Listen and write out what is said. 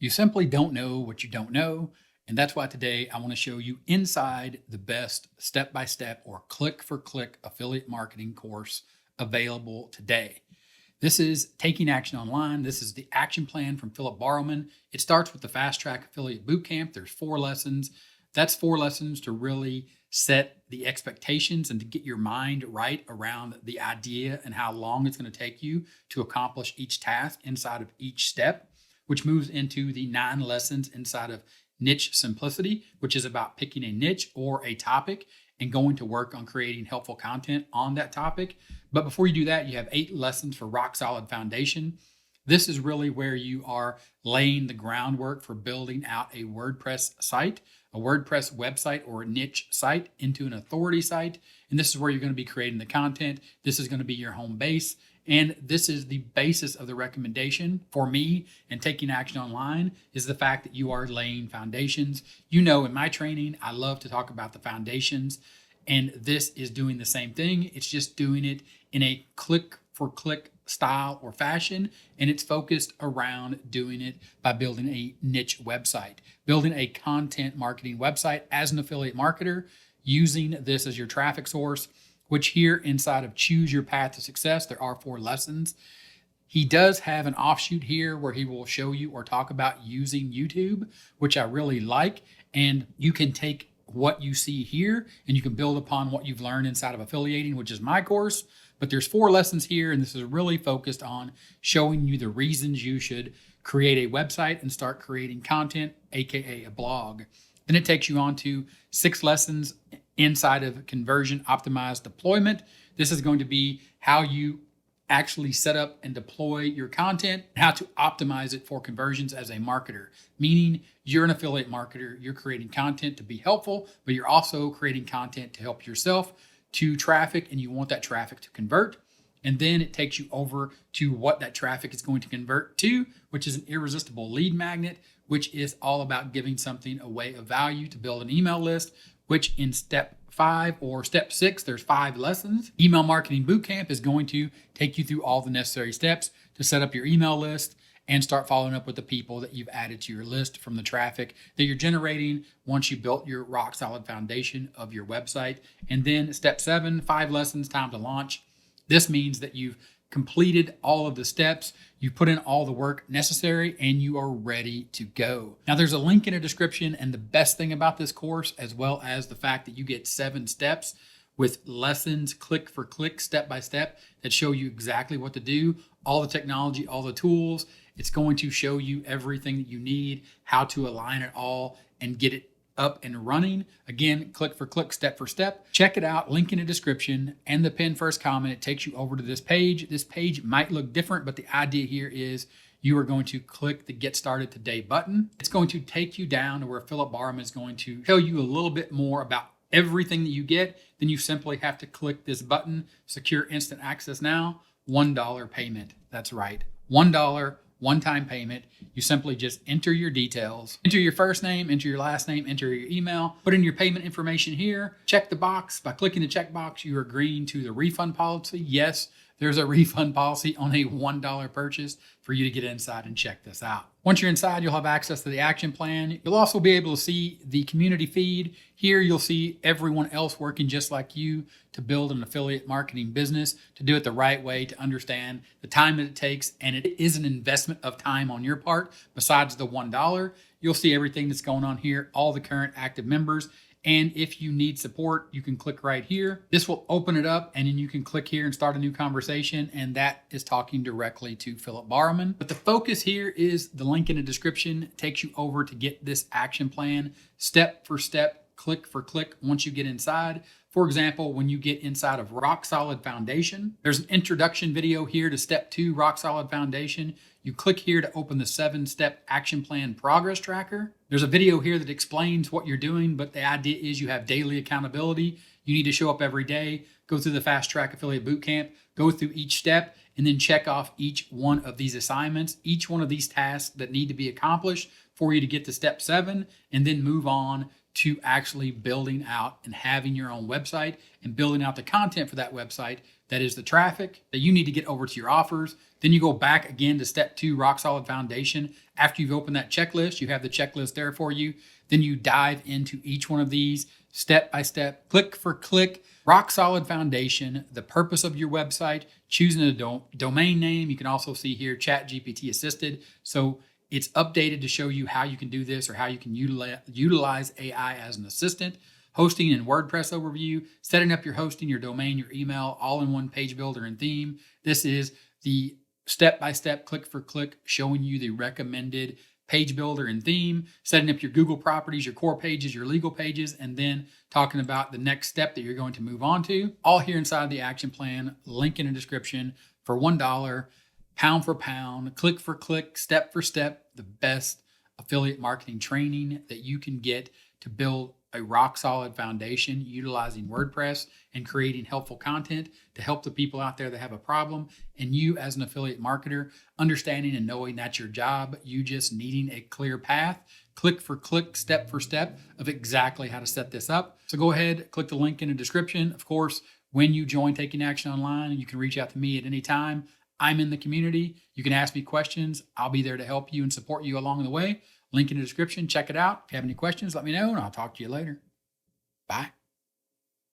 You simply don't know what you don't know. And that's why today I want to show you inside the best step by step or click for click affiliate marketing course available today. This is Taking Action Online. This is the action plan from Philip Barrowman. It starts with the Fast Track Affiliate Bootcamp. There's 4 lessons. That's 4 lessons to really set the expectations and to get your mind right around the idea and how long it's going to take you to accomplish each task inside of each step, which moves into the 9 lessons inside of Niche Simplicity, which is about picking a niche or a topic and going to work on creating helpful content on that topic. But before you do that, you have 8 lessons for Rock Solid Foundation. This is really where you are laying the groundwork for building out a WordPress site, a WordPress website or a niche site into an authority site. And this is where you're going to be creating the content. This is going to be your home base. And this is the basis of the recommendation for me and Taking Action Online is the fact that you are laying foundations. You know, in my training, I love to talk about the foundations, and this is doing the same thing. It's just doing it in a click for click style or fashion, and it's focused around doing it by building a niche website, building a content marketing website as an affiliate marketer, using this as your traffic source, which here inside of Choose Your Path to Success, there are 4 lessons. He does have an offshoot here where he will show you or talk about using YouTube, which I really like. And you can take what you see here and you can build upon what you've learned inside of affiliating, which is my course. But there's 4 lessons here, and this is really focused on showing you the reasons you should create a website and start creating content, aka a blog. Then it takes you on to 6 lessons inside of conversion optimized deployment. This is going to be how you actually set up and deploy your content, how to optimize it for conversions as a marketer, meaning you're an affiliate marketer, you're creating content to be helpful, but you're also creating content to help yourself to traffic, and you want that traffic to convert. And then it takes you over to what that traffic is going to convert to, which is an irresistible lead magnet, which is all about giving something away of value to build an email list, which in step 5 or step 6, there's 5 lessons. Email Marketing Bootcamp is going to take you through all the necessary steps to set up your email list and start following up with the people that you've added to your list from the traffic that you're generating once you built your rock solid foundation of your website. And then step 7, 5 lessons, time to launch. This means that you've completed all of the steps, you've put in all the work necessary, and you are ready to go. Now, there's a link in the description, and the best thing about this course, as well as the fact that you get 7 steps with lessons, click for click, step by step, that show you exactly what to do, all the technology, all the tools. It's going to show you everything that you need, how to align it all and get it up and running. Again, click for click, step for step. Check it out, link in the description and the pinned first comment. It takes you over to this page. This page might look different, but the idea here is you are going to click the Get Started Today button. It's going to take you down to where Philip Barham is going to tell you a little bit more about everything that you get. Then you simply have to click this button, Secure Instant Access Now, $1 payment. That's right, $1 one-time payment. You simply just enter your details, enter your first name, enter your last name, enter your email, put in your payment information here, check the box. By clicking the check box, you're agreeing to the refund policy. Yes, there's a refund policy on a $1 purchase for you to get inside and check this out. Once you're inside, you'll have access to the action plan. You'll also be able to see the community feed. Here, you'll see everyone else working just like you to build an affiliate marketing business, to do it the right way, to understand the time that it takes. And it is an investment of time on your part. Besides the $1, you'll see everything that's going on here, all the current active members. And if you need support, you can click right here. This will open it up, and then you can click here and start a new conversation. And that is talking directly to Philip Barham. But the focus here is the link in the description. It takes you over to get this action plan, step for step, click for click once you get inside. For example, when you get inside of Rock Solid Foundation, there's an introduction video here to step 2, Rock Solid Foundation. You click here to open the 7-step action plan progress tracker. There's a video here that explains what you're doing, but the idea is you have daily accountability. You need to show up every day, go through the Fast Track Affiliate Bootcamp, go through each step, and then check off each one of these assignments, each one of these tasks that need to be accomplished for you to get to step 7, and then move on to actually building out and having your own website and building out the content for that website. That is the traffic that you need to get over to your offers. Then you go back again to step 2, rock solid foundation. After you've opened that checklist, you have the checklist there for you. Then you dive into each one of these step by step, click for click, rock solid foundation, the purpose of your website, choosing a domain name. You can also see here ChatGPT assisted. So it's updated to show you how you can do this or how you can utilize AI as an assistant. Hosting and WordPress overview, setting up your hosting, your domain, your email, all in one page builder and theme. This is the step-by-step, click for click, showing you the recommended page builder and theme, setting up your Google properties, your core pages, your legal pages, and then talking about the next step that you're going to move on to. All here inside the action plan, link in the description for $1, pound for pound, click for click, step for step, the best affiliate marketing training that you can get to build a rock solid foundation utilizing WordPress and creating helpful content to help the people out there that have a problem. And you as an affiliate marketer, understanding and knowing that's your job, you just needing a clear path, click for click, step for step of exactly how to set this up. So go ahead, click the link in the description. Of course, when you join Taking Action Online, you can reach out to me at any time. I'm in the community. You can ask me questions. I'll be there to help you and support you along the way. Link in the description. Check it out. If you have any questions, let me know, and I'll talk to you later. Bye.